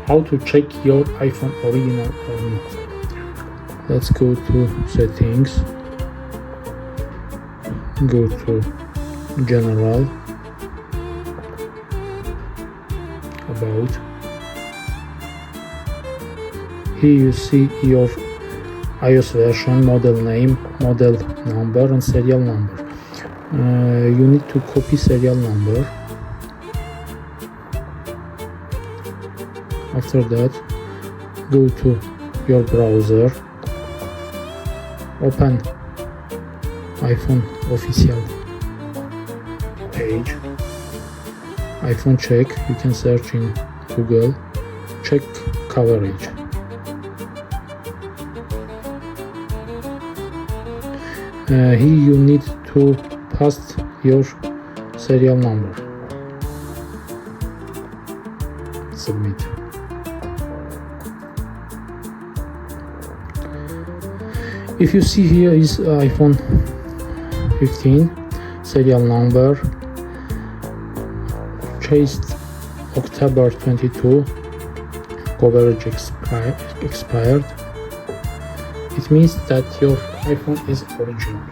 how to check your iPhone original or not. Let's go to settings, go to general, about. Here you see your iOS version, model name, model number and serial number. You need to copy serial number. After that, go to your browser, open iPhone official page, iPhone check. You can search in Google, check coverage. Here you need to paste your serial number. Submit. If you see here is iPhone 15 serial number, chased October 22, coverage expired. It means that your iPhone is original.